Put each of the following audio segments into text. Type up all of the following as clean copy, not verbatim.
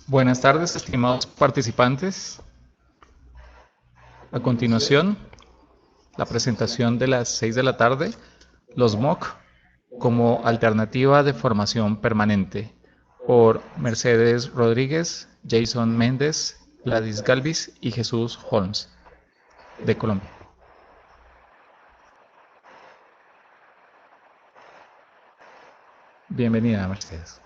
Buenas tardes, estimados participantes. A continuación, la presentación de las 6 de la tarde, los MOOC como alternativa de formación permanente, por Mercedes Rodríguez, Jason Méndez, Gladys Galvis y Jesús Holmes, de Colombia. Bienvenida, Mercedes.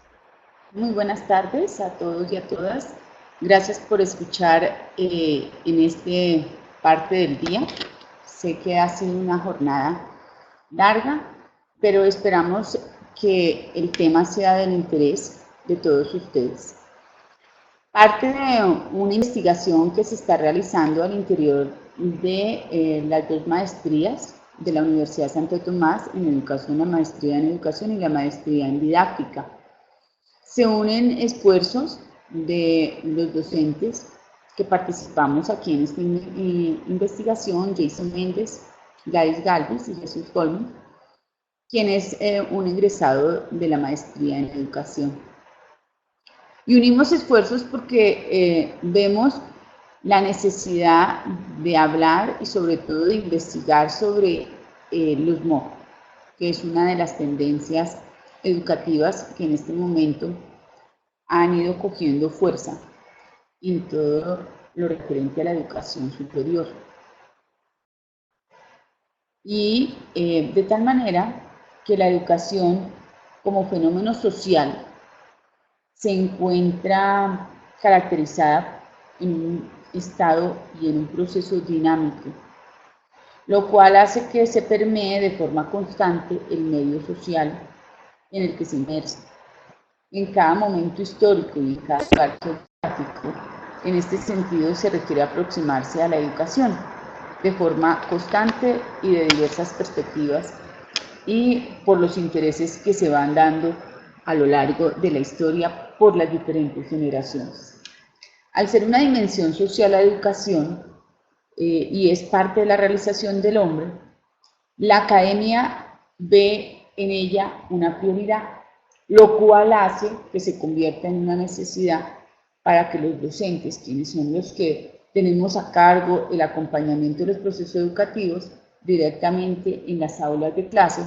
Muy buenas tardes a todos y a todas. Gracias por escuchar en este parte del día. Sé que ha sido una jornada larga, pero esperamos que el tema sea del interés de todos ustedes. Parte de una investigación que se está realizando al interior de las dos maestrías de la Universidad Santo Tomás en educación, la maestría en educación y la maestría en didáctica. Se unen esfuerzos de los docentes que participamos aquí en esta investigación, Jason Méndez, Gladys Galvis y Jesús Holmes, quien es un egresado de la maestría en educación. Y unimos esfuerzos porque vemos la necesidad de hablar y sobre todo de investigar sobre los MOOC, que es una de las tendencias educativas que en este momento han ido cogiendo fuerza en todo lo referente a la educación superior. Y de tal manera que la educación como fenómeno social se encuentra caracterizada en un estado y en un proceso dinámico, lo cual hace que se permee de forma constante el medio social en el que se inmersa. En cada momento histórico y en cada lugar geográfico, en este sentido se requiere aproximarse a la educación de forma constante y de diversas perspectivas y por los intereses que se van dando a lo largo de la historia por las diferentes generaciones. Al ser una dimensión social la educación y es parte de la realización del hombre, la academia ve en ella una prioridad, lo cual hace que se convierta en una necesidad para que los docentes, quienes son los que tenemos a cargo el acompañamiento de los procesos educativos directamente en las aulas de clase,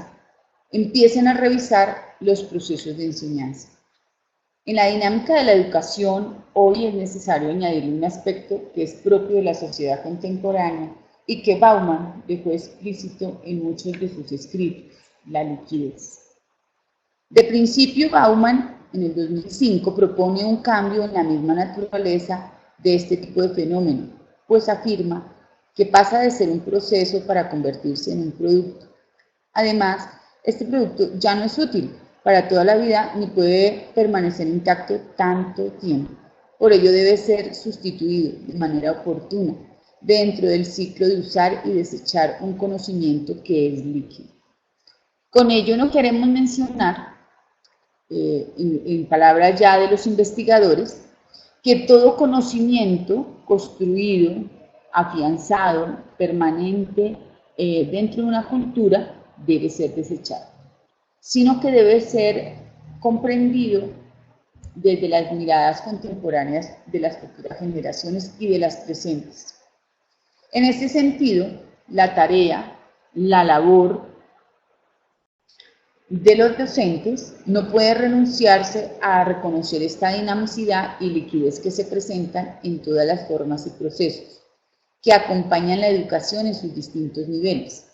empiecen a revisar los procesos de enseñanza. En la dinámica de la educación, hoy es necesario añadir un aspecto que es propio de la sociedad contemporánea y que Bauman dejó explícito en muchos de sus escritos, la liquidez. De principio, Bauman, en el 2005, propone un cambio en la misma naturaleza de este tipo de fenómeno, pues afirma que pasa de ser un proceso para convertirse en un producto. Además, este producto ya no es útil para toda la vida ni puede permanecer intacto tanto tiempo. Por ello debe ser sustituido de manera oportuna dentro del ciclo de usar y desechar un conocimiento que es líquido. Con ello no queremos mencionar, en palabras ya de los investigadores, que todo conocimiento construido, afianzado, permanente dentro de una cultura debe ser desechado, sino que debe ser comprendido desde las miradas contemporáneas de las futuras generaciones y de las presentes. En este sentido, la tarea, la labor de los docentes no puede renunciarse a reconocer esta dinamicidad y liquidez que se presentan en todas las formas y procesos que acompañan la educación en sus distintos niveles.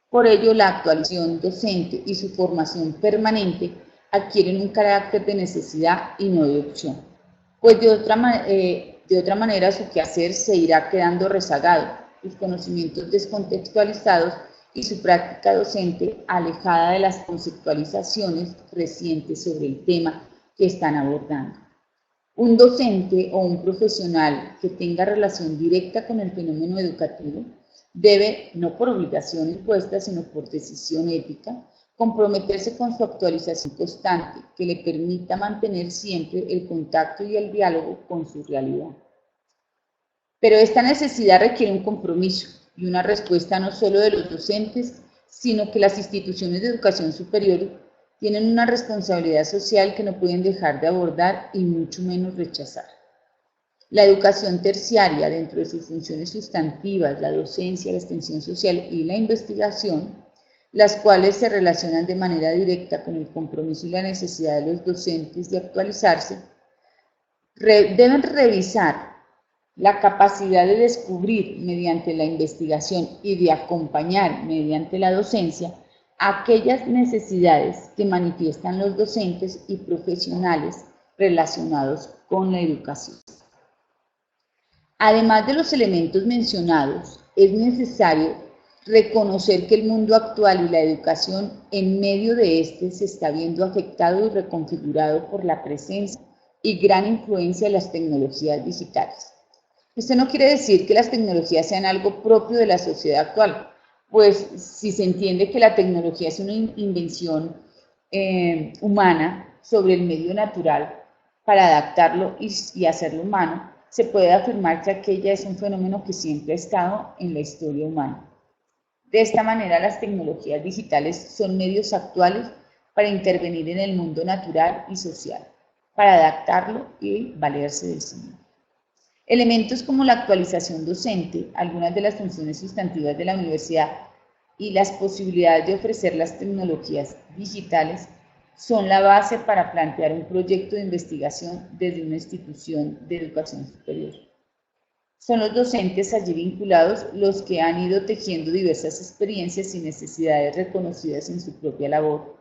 Por ello, la actualización docente y su formación permanente adquieren un carácter de necesidad y no de opción, pues de otra manera su quehacer se irá quedando rezagado, sus conocimientos descontextualizados y su práctica docente alejada de las conceptualizaciones recientes sobre el tema que están abordando. Un docente o un profesional que tenga relación directa con el fenómeno educativo debe, no por obligación impuesta, sino por decisión ética, comprometerse con su actualización constante, que le permita mantener siempre el contacto y el diálogo con su realidad. Pero esta necesidad requiere un compromiso y una respuesta no solo de los docentes, sino que las instituciones de educación superior tienen una responsabilidad social que no pueden dejar de abordar y mucho menos rechazar. La educación terciaria, dentro de sus funciones sustantivas, la docencia, la extensión social y la investigación, las cuales se relacionan de manera directa con el compromiso y la necesidad de los docentes de actualizarse, deben revisar la capacidad de descubrir mediante la investigación y de acompañar mediante la docencia aquellas necesidades que manifiestan los docentes y profesionales relacionados con la educación. Además de los elementos mencionados, es necesario reconocer que el mundo actual y la educación en medio de este se está viendo afectado y reconfigurado por la presencia y gran influencia de las tecnologías digitales. Esto no quiere decir que las tecnologías sean algo propio de la sociedad actual, pues si se entiende que la tecnología es una invención humana sobre el medio natural para adaptarlo y hacerlo humano, se puede afirmar que aquella es un fenómeno que siempre ha estado en la historia humana. De esta manera, las tecnologías digitales son medios actuales para intervenir en el mundo natural y social, para adaptarlo y valerse de sí mismo. Elementos como la actualización docente, algunas de las funciones sustantivas de la universidad y las posibilidades de ofrecer las tecnologías digitales son la base para plantear un proyecto de investigación desde una institución de educación superior. Son los docentes allí vinculados los que han ido tejiendo diversas experiencias y necesidades reconocidas en su propia labor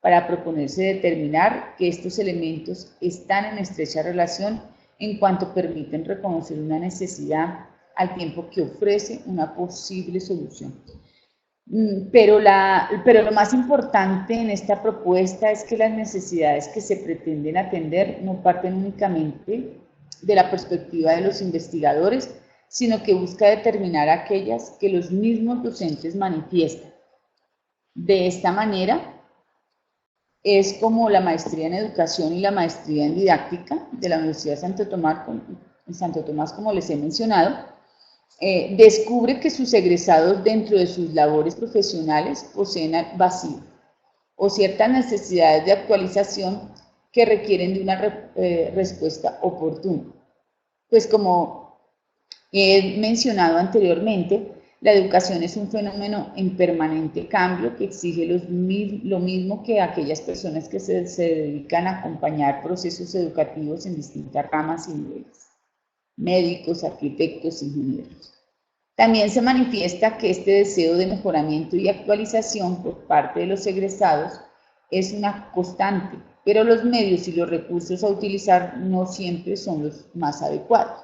para proponerse determinar que estos elementos están en estrecha relación en cuanto permiten reconocer una necesidad al tiempo que ofrece una posible solución. Pero lo más importante en esta propuesta es que las necesidades que se pretenden atender no parten únicamente de la perspectiva de los investigadores, sino que busca determinar aquellas que los mismos docentes manifiestan. De esta manera, es como la maestría en educación y la maestría en didáctica de la Universidad de Santo Tomás, como les he mencionado, descubre que sus egresados dentro de sus labores profesionales poseen vacíos o ciertas necesidades de actualización que requieren de una respuesta oportuna. Pues como he mencionado anteriormente, la educación es un fenómeno en permanente cambio que exige lo mismo que aquellas personas que se dedican a acompañar procesos educativos en distintas ramas y niveles: médicos, arquitectos, ingenieros. También se manifiesta que este deseo de mejoramiento y actualización por parte de los egresados es una constante, pero los medios y los recursos a utilizar no siempre son los más adecuados.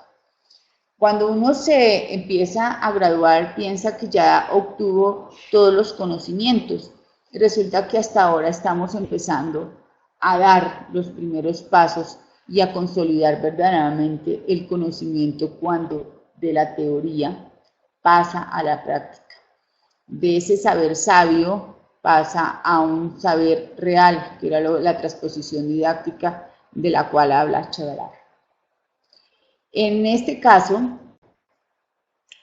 Cuando uno se empieza a graduar, piensa que ya obtuvo todos los conocimientos. Resulta que hasta ahora estamos empezando a dar los primeros pasos y a consolidar verdaderamente el conocimiento cuando de la teoría pasa a la práctica. De ese saber sabio pasa a un saber real, que era la transposición didáctica de la cual habla Chagalar. En este caso,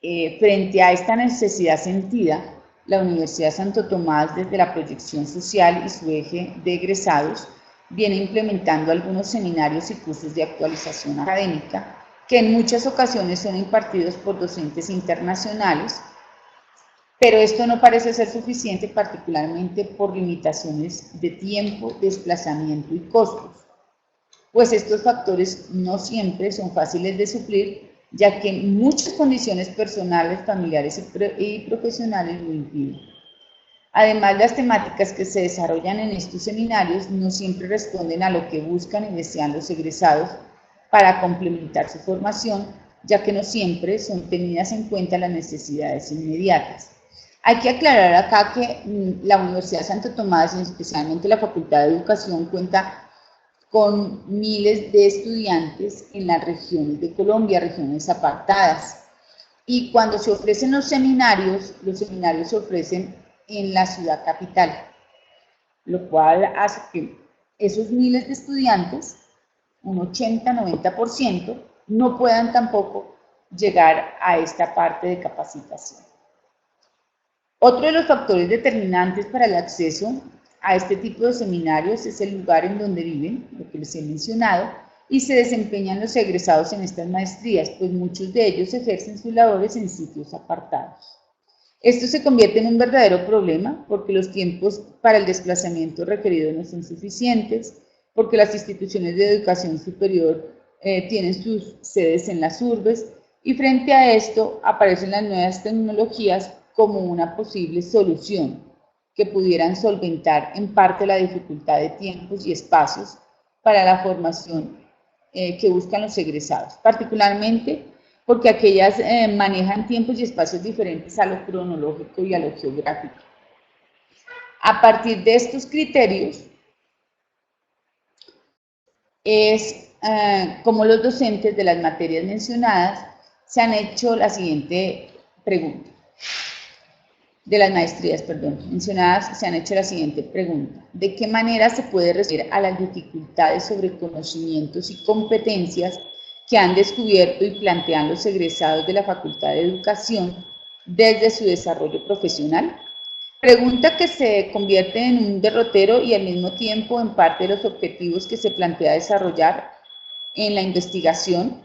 frente a esta necesidad sentida, la Universidad de Santo Tomás, desde la proyección social y su eje de egresados, viene implementando algunos seminarios y cursos de actualización académica que en muchas ocasiones son impartidos por docentes internacionales, pero esto no parece ser suficiente, particularmente por limitaciones de tiempo, desplazamiento y costos, pues estos factores no siempre son fáciles de suplir, ya que muchas condiciones personales, familiares y profesionales lo impiden. Además, las temáticas que se desarrollan en estos seminarios no siempre responden a lo que buscan y desean los egresados para complementar su formación, ya que no siempre son tenidas en cuenta las necesidades inmediatas. Hay que aclarar acá que la Universidad de Santo Tomás, y especialmente la Facultad de Educación, cuenta con miles de estudiantes en las regiones de Colombia, regiones apartadas. Y cuando se ofrecen los seminarios se ofrecen en la ciudad capital, lo cual hace que esos miles de estudiantes, un 80-90%, no puedan tampoco llegar a esta parte de capacitación. Otro de los factores determinantes para el acceso a este tipo de seminarios es el lugar en donde viven, lo que les he mencionado, y se desempeñan los egresados en estas maestrías, pues muchos de ellos ejercen sus labores en sitios apartados. Esto se convierte en un verdadero problema porque los tiempos para el desplazamiento requerido no son suficientes, porque las instituciones de educación superior tienen sus sedes en las urbes, y frente a esto aparecen las nuevas tecnologías como una posible solución que pudieran solventar en parte la dificultad de tiempos y espacios para la formación que buscan los egresados, particularmente porque aquellas manejan tiempos y espacios diferentes a lo cronológico y a lo geográfico. A partir de estos criterios, es como los docentes de las materias mencionadas se han hecho la siguiente pregunta. De las maestrías, perdón, mencionadas, se han hecho la siguiente pregunta. ¿De qué manera se puede responder a las dificultades sobre conocimientos y competencias que han descubierto y plantean los egresados de la Facultad de Educación desde su desarrollo profesional? Pregunta que se convierte en un derrotero y al mismo tiempo en parte de los objetivos que se plantea desarrollar en la investigación,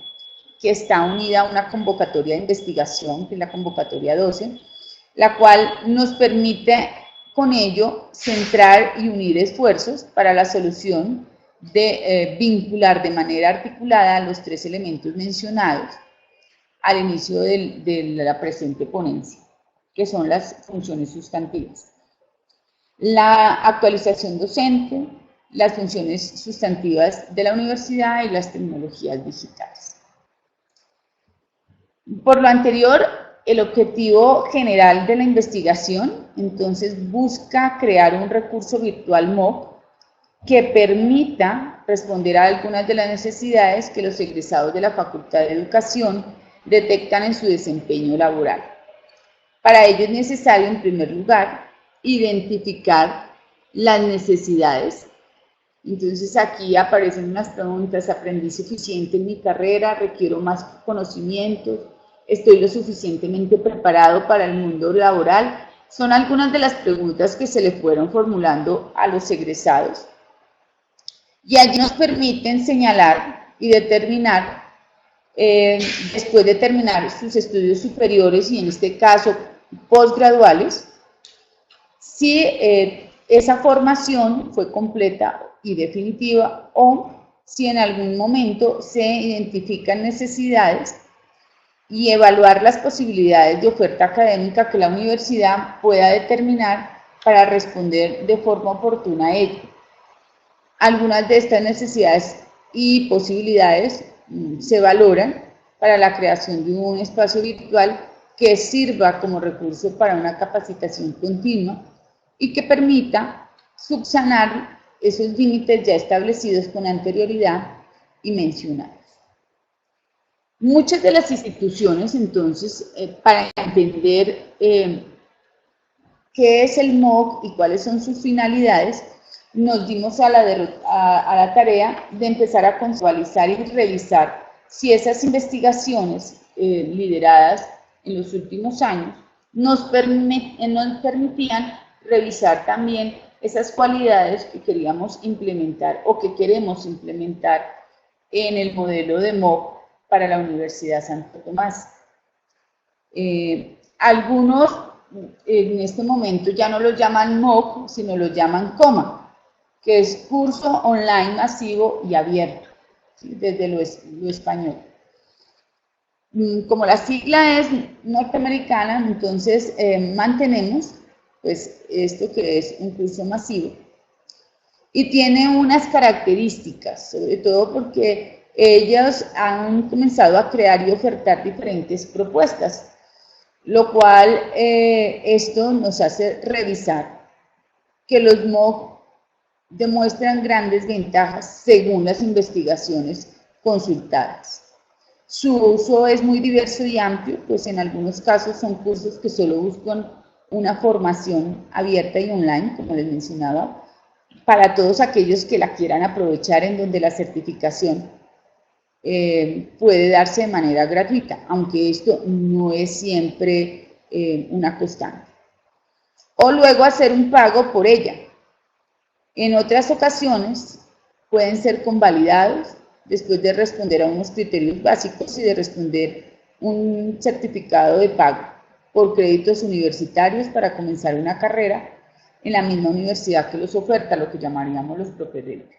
que está unida a una convocatoria de investigación, que es la convocatoria 12, la cual nos permite con ello centrar y unir esfuerzos para la solución de vincular de manera articulada los tres elementos mencionados al inicio de la presente ponencia, que son las funciones sustantivas. La actualización docente, las funciones sustantivas de la universidad y las tecnologías digitales. Por lo anterior, el objetivo general de la investigación, entonces, busca crear un recurso virtual MOOC que permita responder a algunas de las necesidades que los egresados de la Facultad de Educación detectan en su desempeño laboral. Para ello es necesario, en primer lugar, identificar las necesidades. Entonces aquí aparecen unas preguntas: ¿aprendí suficiente en mi carrera? ¿Requiero más conocimientos? ¿Estoy lo suficientemente preparado para el mundo laboral? Son algunas de las preguntas que se le fueron formulando a los egresados. Y allí nos permiten señalar y determinar, después de terminar sus estudios superiores y en este caso posgraduales, si esa formación fue completa y definitiva o si en algún momento se identifican necesidades y evaluar las posibilidades de oferta académica que la universidad pueda determinar para responder de forma oportuna a ello. Algunas de estas necesidades y posibilidades se valoran para la creación de un espacio virtual que sirva como recurso para una capacitación continua y que permita subsanar esos límites ya establecidos con anterioridad y mencionados. Muchas de las instituciones, entonces, para entender qué es el MOOC y cuáles son sus finalidades, nos dimos a la tarea de empezar a conceptualizar y revisar si esas investigaciones lideradas en los últimos años nos permitían revisar también esas cualidades que queríamos implementar o que queremos implementar en el modelo de MOOC para la Universidad Santo Tomás. Algunos en este momento ya no lo llaman MOOC, sino lo llaman COMA, que es curso online masivo y abierto, ¿sí? Desde lo español. Como la sigla es norteamericana, entonces mantenemos pues esto que es un curso masivo y tiene unas características, sobre todo porque ellos han comenzado a crear y ofertar diferentes propuestas, lo cual esto nos hace revisar que los MOOC demuestran grandes ventajas según las investigaciones consultadas. Su uso es muy diverso y amplio, pues en algunos casos son cursos que solo buscan una formación abierta y online, como les mencionaba, para todos aquellos que la quieran aprovechar, en donde la certificación puede darse de manera gratuita, aunque esto no es siempre una constante. O luego hacer un pago por ella. En otras ocasiones pueden ser convalidados después de responder a unos criterios básicos y de responder un certificado de pago por créditos universitarios para comenzar una carrera en la misma universidad que los oferta, lo que llamaríamos los propedéuticos.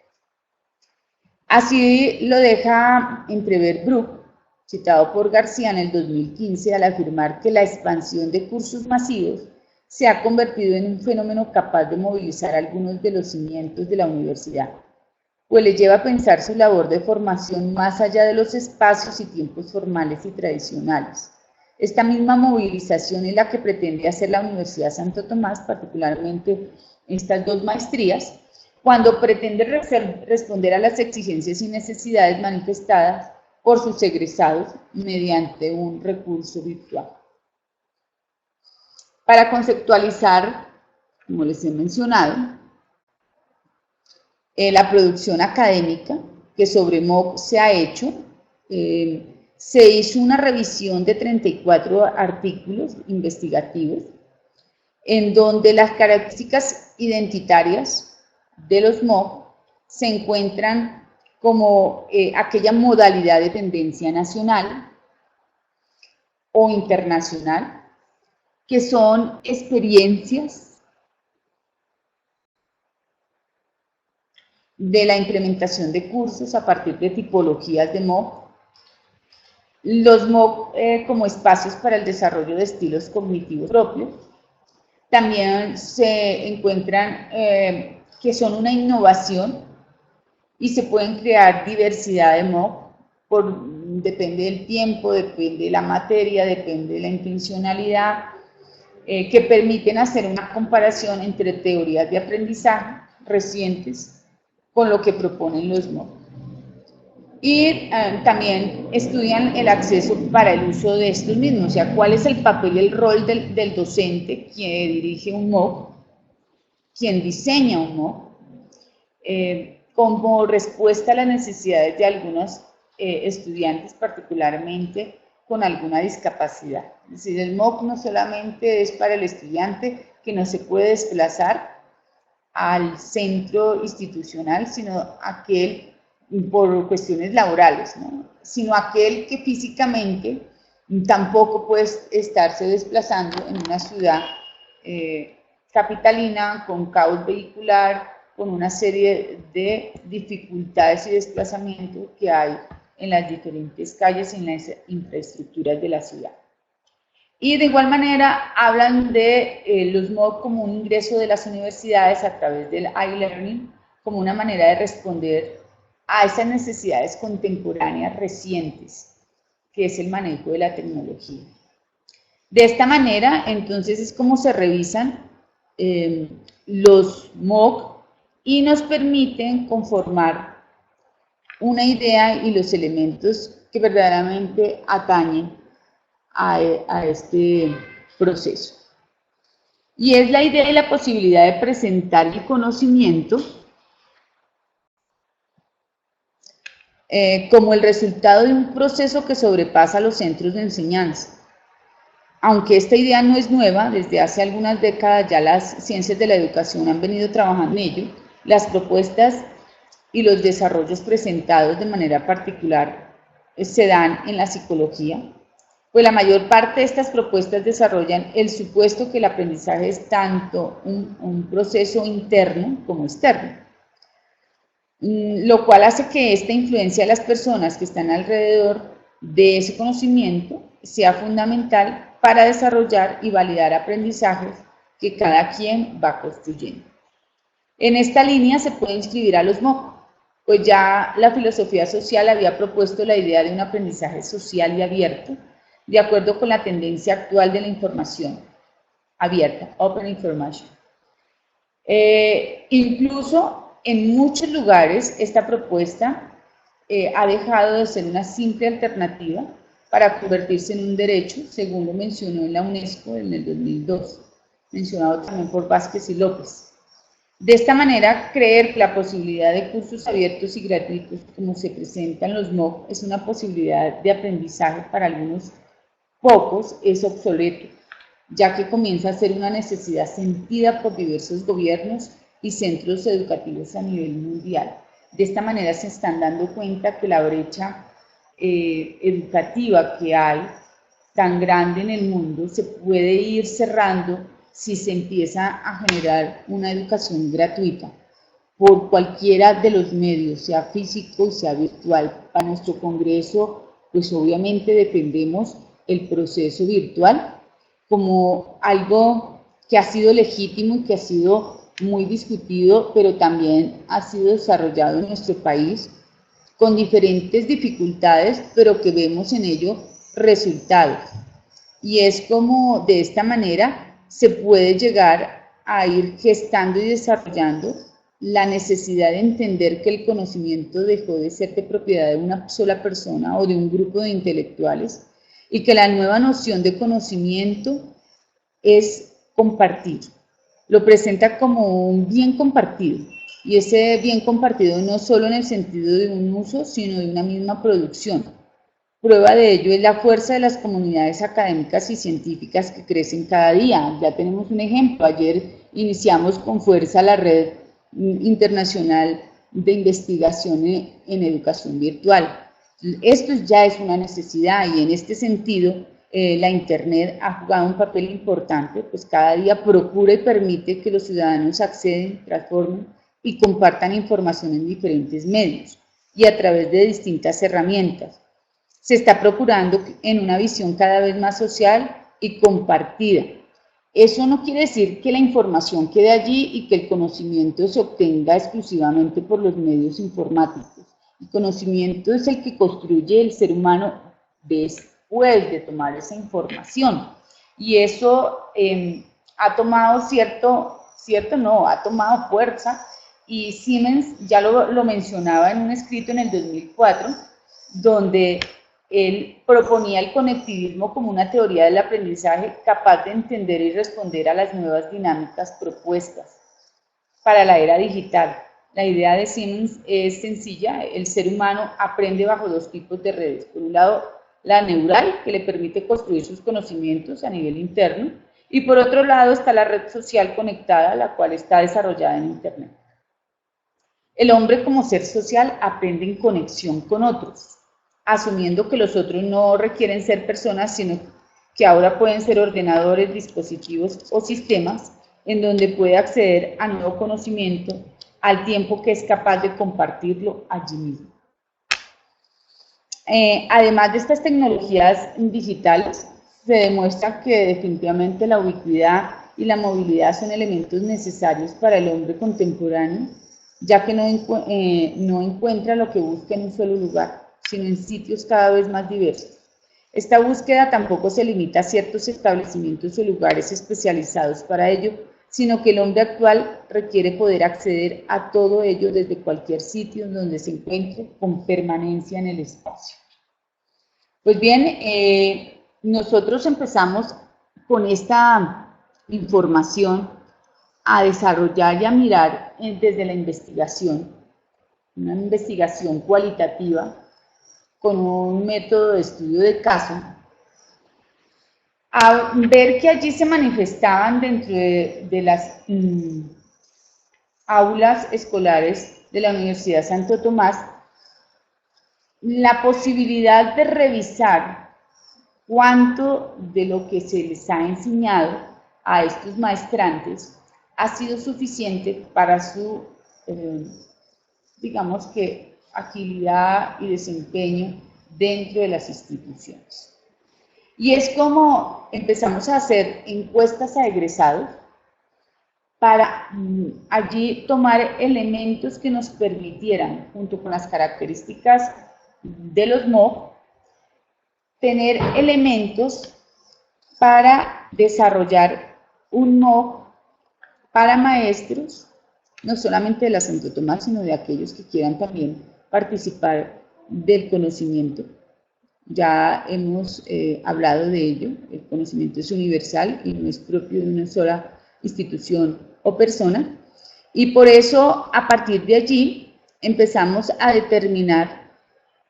Así lo deja entrever Brook, citado por García en el 2015, al afirmar que la expansión de cursos masivos se ha convertido en un fenómeno capaz de movilizar algunos de los cimientos de la universidad, pues le lleva a pensar su labor de formación más allá de los espacios y tiempos formales y tradicionales. Esta misma movilización es la que pretende hacer la Universidad Santo Tomás, particularmente estas dos maestrías, cuando pretende responder a las exigencias y necesidades manifestadas por sus egresados mediante un recurso virtual. Para conceptualizar, como les he mencionado, la producción académica que sobre MOOC se ha hecho, se hizo una revisión de 34 artículos investigativos en donde las características identitarias de los MOOC se encuentran como aquella modalidad de tendencia nacional o internacional, que son experiencias de la implementación de cursos a partir de tipologías de MOOC, los MOOC como espacios para el desarrollo de estilos cognitivos propios. También se encuentran que son una innovación y se pueden crear diversidad de MOOC, depende del tiempo, depende de la materia, depende de la intencionalidad, que permiten hacer una comparación entre teorías de aprendizaje recientes con lo que proponen los MOOC. Y también estudian el acceso para el uso de estos mismos, o sea, cuál es el papel y el rol del docente, quien dirige un MOOC, quien diseña un MOOC, como respuesta a las necesidades de algunos estudiantes, particularmente con alguna discapacidad. Es decir, el MOOC no solamente es para el estudiante que no se puede desplazar al centro institucional, sino aquel por cuestiones laborales, ¿no? Sino aquel que físicamente tampoco puede estarse desplazando en una ciudad capitalina con caos vehicular, con una serie de dificultades y desplazamientos que hay en las diferentes calles y en las infraestructuras de la ciudad. Y de igual manera hablan de los MOOC como un ingreso de las universidades a través del e-learning, como una manera de responder a esas necesidades contemporáneas recientes, que es el manejo de la tecnología. De esta manera, entonces, es como se revisan los MOOC y nos permiten conformar una idea y los elementos que verdaderamente atañen a este proceso. Y es la idea y la posibilidad de presentar el conocimiento como el resultado de un proceso que sobrepasa los centros de enseñanza. Aunque esta idea no es nueva, desde hace algunas décadas ya las ciencias de la educación han venido trabajando en ello, las propuestas y los desarrollos presentados de manera particular se dan en la psicología, pues la mayor parte de estas propuestas desarrollan el supuesto que el aprendizaje es tanto un proceso interno como externo, lo cual hace que esta influencia de las personas que están alrededor de ese conocimiento sea fundamental para desarrollar y validar aprendizajes que cada quien va construyendo. En esta línea se puede inscribir a los MOOC, pues ya la filosofía social había propuesto la idea de un aprendizaje social y abierto, de acuerdo con la tendencia actual de la información abierta, Open Information. Incluso en muchos lugares esta propuesta ha dejado de ser una simple alternativa para convertirse en un derecho, según lo mencionó en la UNESCO en el 2002, mencionado también por Vázquez y López. De esta manera, creer que la posibilidad de cursos abiertos y gratuitos, como se presentan los MOOC, es una posibilidad de aprendizaje para algunos pocos, es obsoleto, ya que comienza a ser una necesidad sentida por diversos gobiernos y centros educativos a nivel mundial. De esta manera se están dando cuenta que la brecha educativa que hay tan grande en el mundo se puede ir cerrando si se empieza a generar una educación gratuita por cualquiera de los medios, sea físico y sea virtual. Para nuestro congreso, pues obviamente defendemos el proceso virtual como algo que ha sido legítimo y que ha sido muy discutido, pero también ha sido desarrollado en nuestro país con diferentes dificultades, pero que vemos en ello resultados. Y es como de esta manera se puede llegar a ir gestando y desarrollando la necesidad de entender que el conocimiento dejó de ser de propiedad de una sola persona o de un grupo de intelectuales y que la nueva noción de conocimiento es compartir. Lo presenta como un bien compartido, y ese bien compartido no solo en el sentido de un uso, sino de una misma producción. Prueba de ello es la fuerza de las comunidades académicas y científicas que crecen cada día. Ya tenemos un ejemplo. Ayer iniciamos con fuerza la red internacional de investigación en educación virtual. Esto ya es una necesidad y en este sentido la Internet ha jugado un papel importante, pues cada día procura y permite que los ciudadanos acceden, transformen y compartan información en diferentes medios y a través de distintas herramientas. Se está procurando en una visión cada vez más social y compartida. Eso no quiere decir que la información quede allí y que el conocimiento se obtenga exclusivamente por los medios informáticos. El conocimiento es el que construye el ser humano después de tomar esa información. Y eso ha tomado ha tomado fuerza, y Siemens ya lo mencionaba en un escrito en el 2004, donde él proponía el conectivismo como una teoría del aprendizaje capaz de entender y responder a las nuevas dinámicas propuestas para la era digital. La idea de Siemens es sencilla: el ser humano aprende bajo dos tipos de redes. Por un lado, la neural, que le permite construir sus conocimientos a nivel interno, y por otro lado está la red social conectada, la cual está desarrollada en Internet. El hombre como ser social aprende en conexión con otros, asumiendo que los otros no requieren ser personas, sino que ahora pueden ser ordenadores, dispositivos o sistemas en donde puede acceder a nuevo conocimiento al tiempo que es capaz de compartirlo allí mismo. Además de estas tecnologías digitales, se demuestra que definitivamente la ubicuidad y la movilidad son elementos necesarios para el hombre contemporáneo, ya que no encuentra lo que busca en un solo lugar, sino en sitios cada vez más diversos. Esta búsqueda tampoco se limita a ciertos establecimientos o lugares especializados para ello, sino que el hombre actual requiere poder acceder a todo ello desde cualquier sitio donde se encuentre con permanencia en el espacio. Pues bien, nosotros empezamos con esta información a desarrollar y a mirar desde la investigación, una investigación cualitativa con un método de estudio de caso, a ver que allí se manifestaban dentro de las aulas escolares de la Universidad Santo Tomás la posibilidad de revisar cuánto de lo que se les ha enseñado a estos maestrantes ha sido suficiente para su, digamos que, agilidad y desempeño dentro de las instituciones. Y es como empezamos a hacer encuestas a egresados para allí tomar elementos que nos permitieran, junto con las características de los MOOC, tener elementos para desarrollar un MOOC para maestros, no solamente de la Santo Tomás, sino de aquellos que quieran también participar del conocimiento. Ya hemos hablado de ello. El conocimiento es universal y no es propio de una sola institución o persona, y por eso a partir de allí empezamos a determinar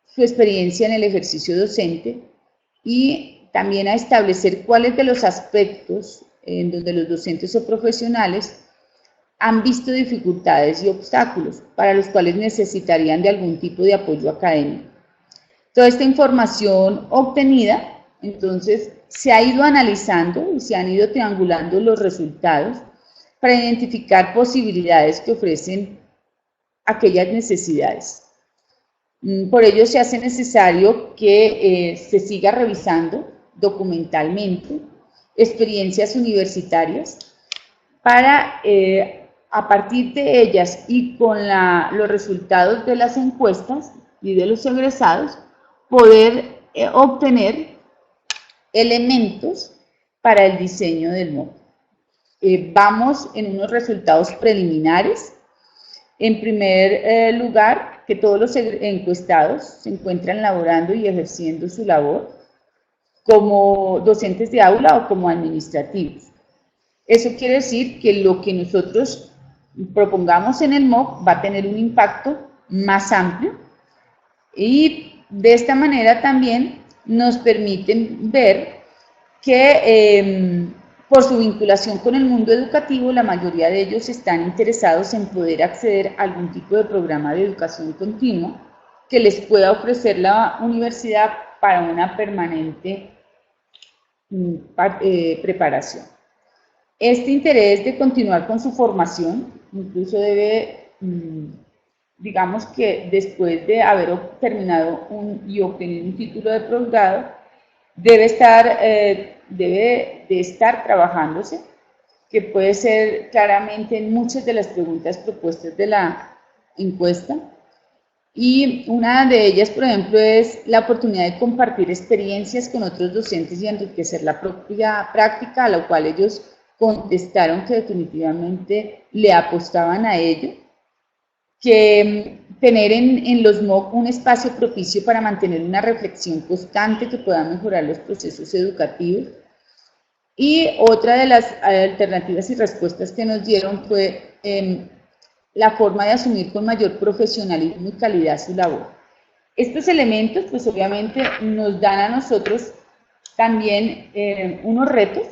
su experiencia en el ejercicio docente y también a establecer cuáles de los aspectos en donde los docentes o profesionales han visto dificultades y obstáculos para los cuales necesitarían de algún tipo de apoyo académico. Toda esta información obtenida, entonces, se ha ido analizando y se han ido triangulando los resultados para identificar posibilidades que ofrecen aquellas necesidades. Por ello se hace necesario que se siga revisando documentalmente experiencias universitarias para, a partir de ellas y con los resultados de las encuestas y de los egresados, poder obtener elementos para el diseño del MOOC. Vamos en unos resultados preliminares. En primer lugar, que todos los encuestados se encuentran laborando y ejerciendo su labor como docentes de aula o como administrativos. Eso quiere decir que lo que nosotros propongamos en el MOOC va a tener un impacto más amplio y de esta manera también nos permiten ver que por su vinculación con el mundo educativo, la mayoría de ellos están interesados en poder acceder a algún tipo de programa de educación continua que les pueda ofrecer la universidad para una permanente preparación. Este interés de continuar con su formación incluso debe, digamos que después de haber terminado y obtenido un título de posgrado, debe de estar trabajándose, que puede ser claramente en muchas de las preguntas propuestas de la encuesta. Y una de ellas, por ejemplo, es la oportunidad de compartir experiencias con otros docentes y enriquecer la propia práctica, a lo cual ellos contestaron que definitivamente le apostaban a ello, que tener en los MOOC un espacio propicio para mantener una reflexión constante que pueda mejorar los procesos educativos. Y otra de las alternativas y respuestas que nos dieron fue la forma de asumir con mayor profesionalismo y calidad su labor. Estos elementos, pues obviamente, nos dan a nosotros también unos retos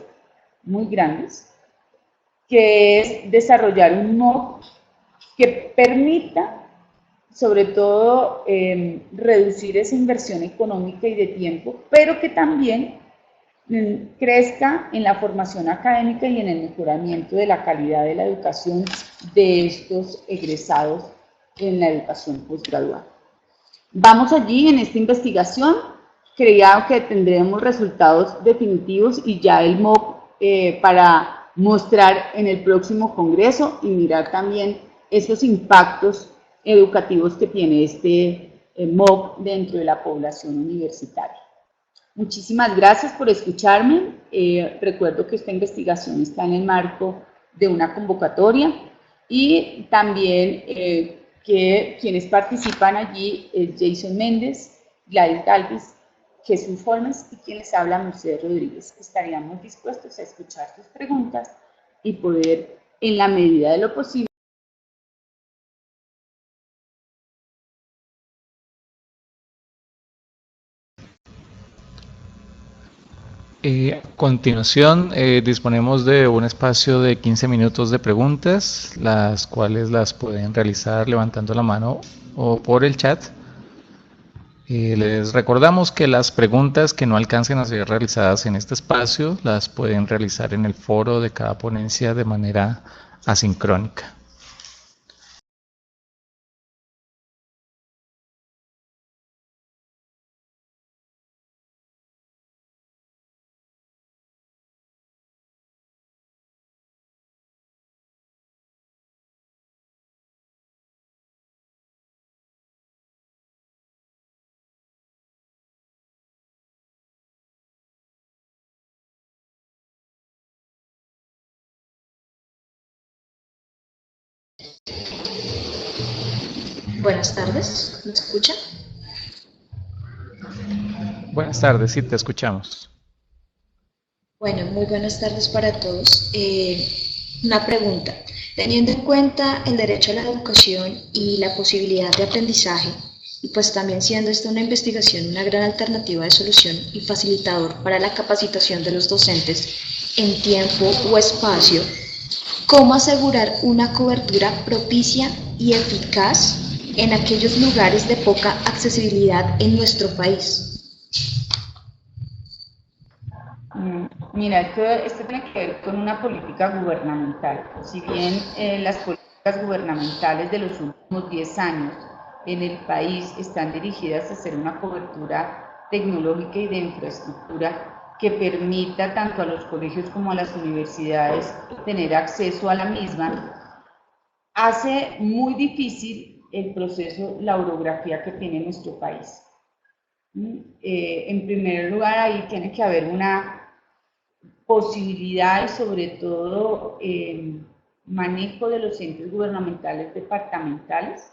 muy grandes, que es desarrollar un MOOC que permita, sobre todo, reducir esa inversión económica y de tiempo, pero que también crezca en la formación académica y en el mejoramiento de la calidad de la educación de estos egresados en la educación postgraduada. Vamos allí en esta investigación, creía que tendremos resultados definitivos y ya el MOOC para mostrar en el próximo congreso y mirar también esos impactos educativos que tiene este MOOC dentro de la población universitaria. Muchísimas gracias por escucharme. Recuerdo que esta investigación está en el marco de una convocatoria y también que quienes participan allí es Jason Méndez, Gladys Galvis, Jesús Holmes y quien les habla, Mercedes Rodríguez. Estaríamos dispuestos a escuchar sus preguntas y poder, en la medida de lo posible, A continuación, disponemos de un espacio de 15 minutos de preguntas, las cuales las pueden realizar levantando la mano o por el chat. Les recordamos que las preguntas que no alcancen a ser realizadas en este espacio las pueden realizar en el foro de cada ponencia de manera asincrónica. Buenas tardes, ¿me escuchan? Buenas tardes, sí, te escuchamos. Bueno, muy buenas tardes para todos. Una pregunta. Teniendo en cuenta el derecho a la educación y la posibilidad de aprendizaje, y pues también siendo esta una investigación una gran alternativa de solución y facilitador para la capacitación de los docentes en tiempo o espacio, ¿Cómo asegurar una cobertura propicia y eficaz en aquellos lugares de poca accesibilidad en nuestro país? Mira, esto tiene que ver con una política gubernamental. Si bien las políticas gubernamentales de los últimos 10 años en el país están dirigidas a hacer una cobertura tecnológica y de infraestructura que permita tanto a los colegios como a las universidades tener acceso a la misma, hace muy difícil el proceso, la orografía que tiene nuestro país. En primer lugar, ahí tiene que haber una posibilidad y sobre todo manejo de los entes gubernamentales departamentales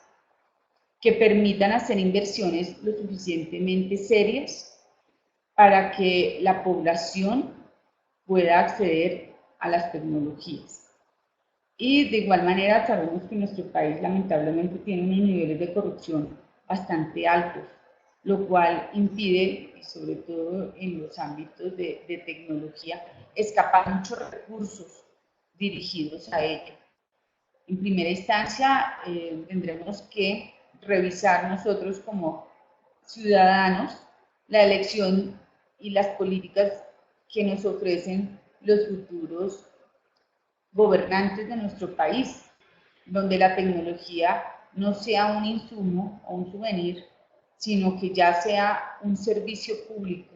que permitan hacer inversiones lo suficientemente serias para que la población pueda acceder a las tecnologías. Y de igual manera sabemos que nuestro país lamentablemente tiene unos niveles de corrupción bastante altos, lo cual impide, sobre todo en los ámbitos de tecnología, escapar muchos recursos dirigidos a ello. En primera instancia, tendremos que revisar nosotros como ciudadanos la elección y las políticas que nos ofrecen los futuros gobernantes de nuestro país, donde la tecnología no sea un insumo o un souvenir, sino que ya sea un servicio público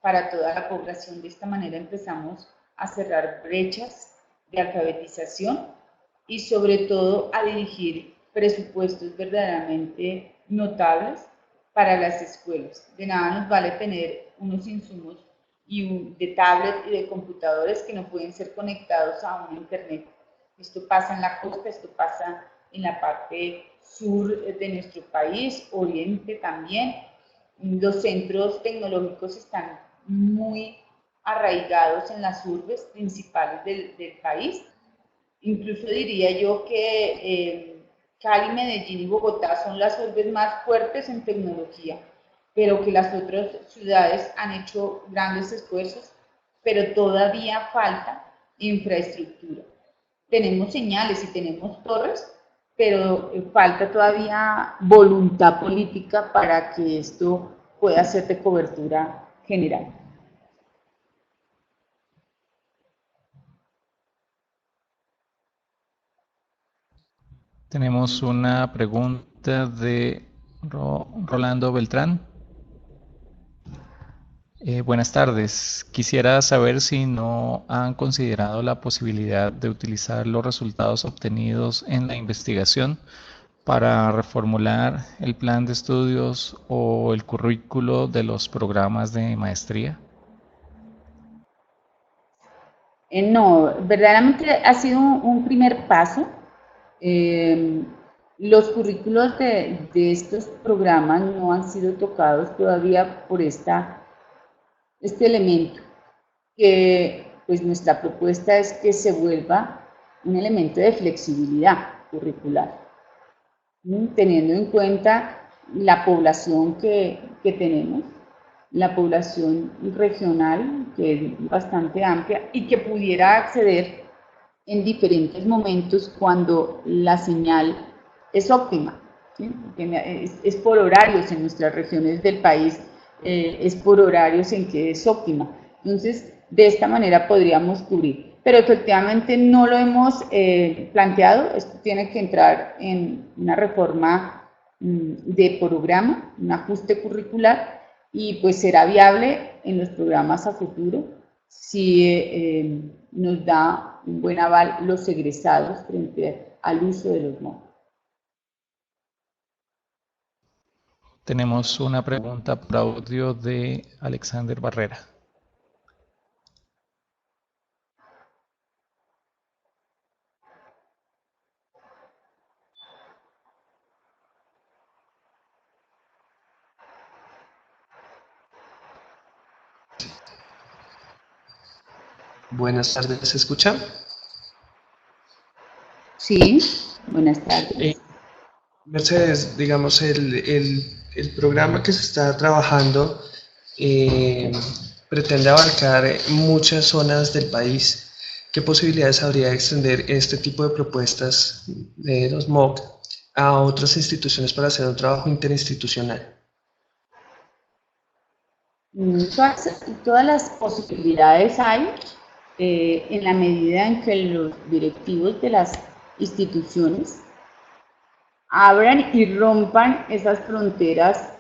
para toda la población. De esta manera empezamos a cerrar brechas de alfabetización y sobre todo a dirigir presupuestos verdaderamente notables para las escuelas. De nada nos vale tener unos insumos de tablet y de computadores que no pueden ser conectados a una internet. Esto pasa en la costa, esto pasa en la parte sur de nuestro país, oriente también. Los centros tecnológicos están muy arraigados en las urbes principales del país. Incluso diría yo que Cali, Medellín y Bogotá son las urbes más fuertes en tecnología, pero que las otras ciudades han hecho grandes esfuerzos, pero todavía falta infraestructura. Tenemos señales y tenemos torres, pero falta todavía voluntad política para que esto pueda ser de cobertura general. Tenemos una pregunta de Rolando Beltrán. Buenas tardes. Quisiera saber si no han considerado la posibilidad de utilizar los resultados obtenidos en la investigación para reformular el plan de estudios o el currículo de los programas de maestría. No, verdaderamente ha sido un primer paso. Los currículos de estos programas no han sido tocados todavía por este elemento, que pues nuestra propuesta es que se vuelva un elemento de flexibilidad curricular, teniendo en cuenta la población que tenemos, la población regional, que es bastante amplia y que pudiera acceder en diferentes momentos cuando la señal es óptima, ¿sí? Es por horarios en nuestras regiones del país, es por horarios en que es óptima. Entonces, de esta manera podríamos cubrir. Pero efectivamente no lo hemos planteado, esto tiene que entrar en una reforma de programa, un ajuste curricular, y pues será viable en los programas a futuro si nos da un buen aval los egresados frente al uso de los MOOC. Tenemos una pregunta por audio de Alexander Barrera. Buenas tardes, ¿se escucha? Sí, buenas tardes. Mercedes, digamos, el programa que se está trabajando pretende abarcar muchas zonas del país. ¿qué posibilidades habría de extender este tipo de propuestas de los MOOC a otras instituciones para hacer un trabajo interinstitucional? Todas las posibilidades hay en la medida en que los directivos de las instituciones abran y rompan esas fronteras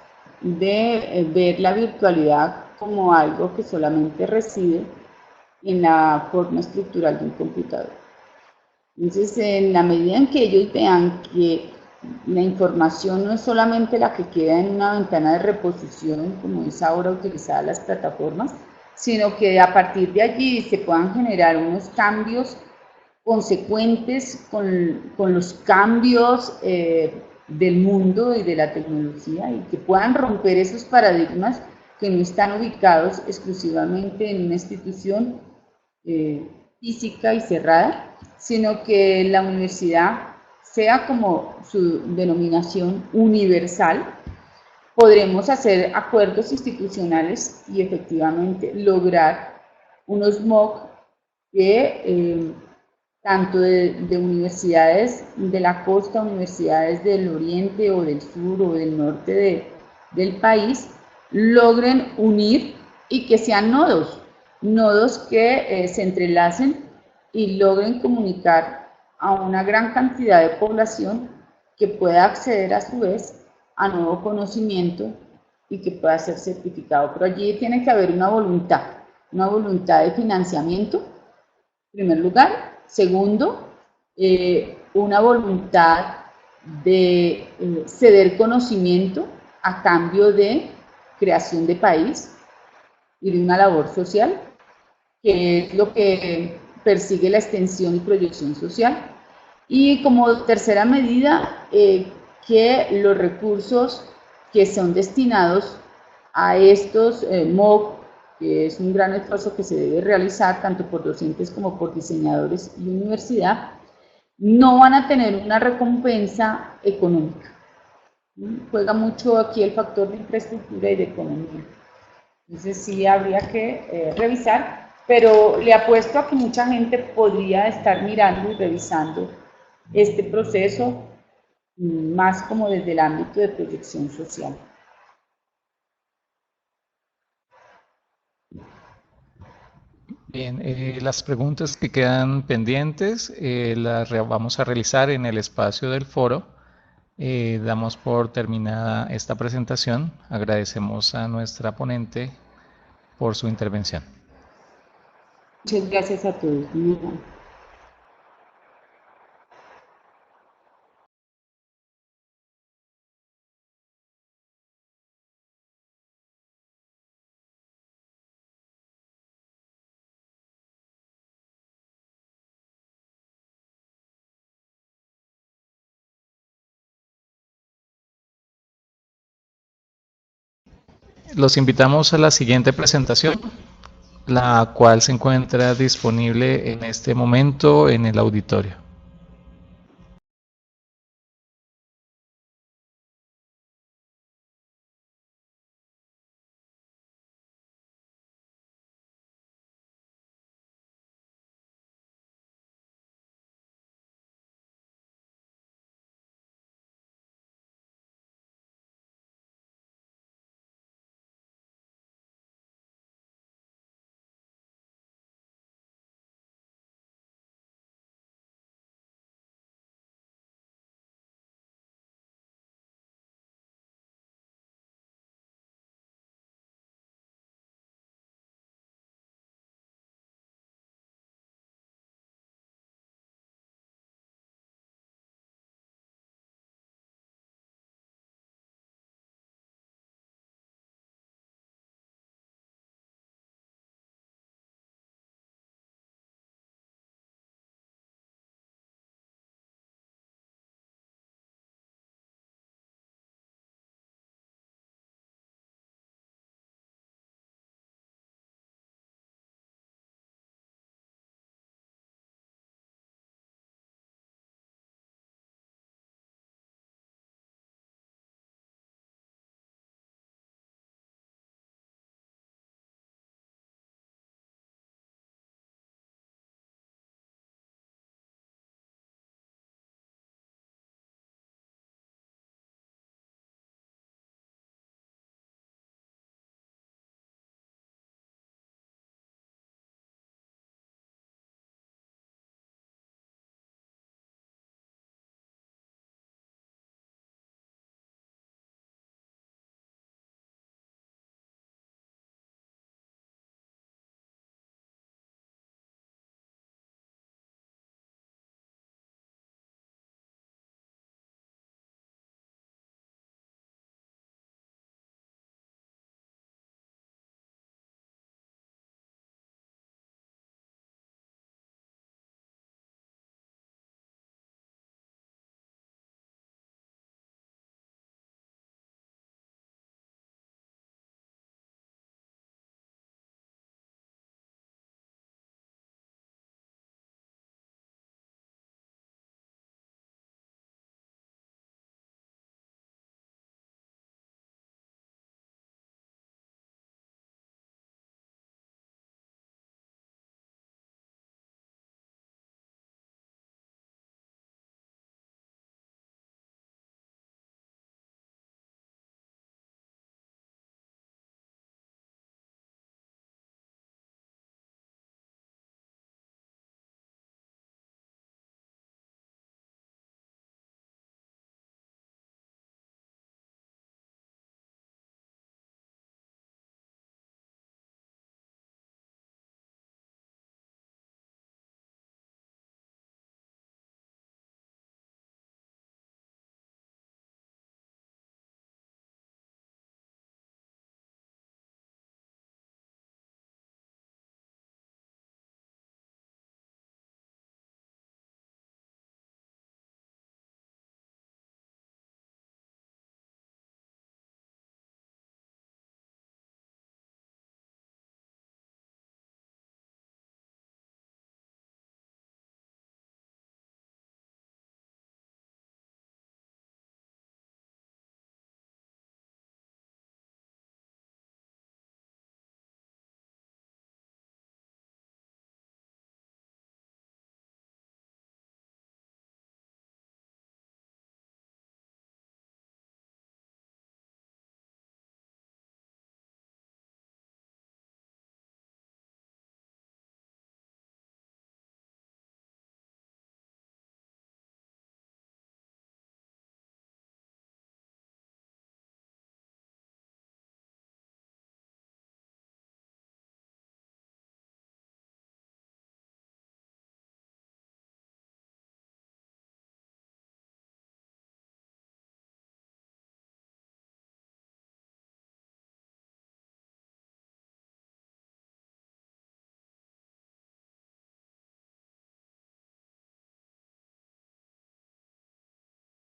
de ver la virtualidad como algo que solamente reside en la forma estructural de un computador. Entonces, en la medida en que ellos vean que la información no es solamente la que queda en una ventana de reposición, como es ahora utilizada las plataformas, sino que a partir de allí se puedan generar unos cambios consecuentes con los cambios del mundo y de la tecnología, y que puedan romper esos paradigmas que no están ubicados exclusivamente en una institución física y cerrada, sino que la universidad sea como su denominación universal. Podremos hacer acuerdos institucionales y efectivamente lograr unos MOOC que tanto de universidades de la costa, universidades del oriente o del sur o del norte del país, logren unir y que sean nodos que se entrelacen y logren comunicar a una gran cantidad de población que pueda acceder a su vez a nuevo conocimiento y que pueda ser certificado. Pero allí tiene que haber una voluntad de financiamiento, en primer lugar. Segundo, una voluntad de ceder conocimiento a cambio de creación de país y de una labor social, que es lo que persigue la extensión y proyección social. Y como tercera medida, que los recursos que son destinados a estos MOOC, que es un gran esfuerzo que se debe realizar tanto por docentes como por diseñadores y universidad, no van a tener una recompensa económica. Juega mucho aquí el factor de infraestructura y de economía. Entonces sí habría que revisar, pero le apuesto a que mucha gente podría estar mirando y revisando este proceso más como desde el ámbito de proyección social. Bien, las preguntas que quedan pendientes las vamos a realizar en el espacio del foro. Damos por terminada esta presentación. Agradecemos a nuestra ponente por su intervención. Muchas gracias a todos. Los invitamos a la siguiente presentación, la cual se encuentra disponible en este momento en el auditorio.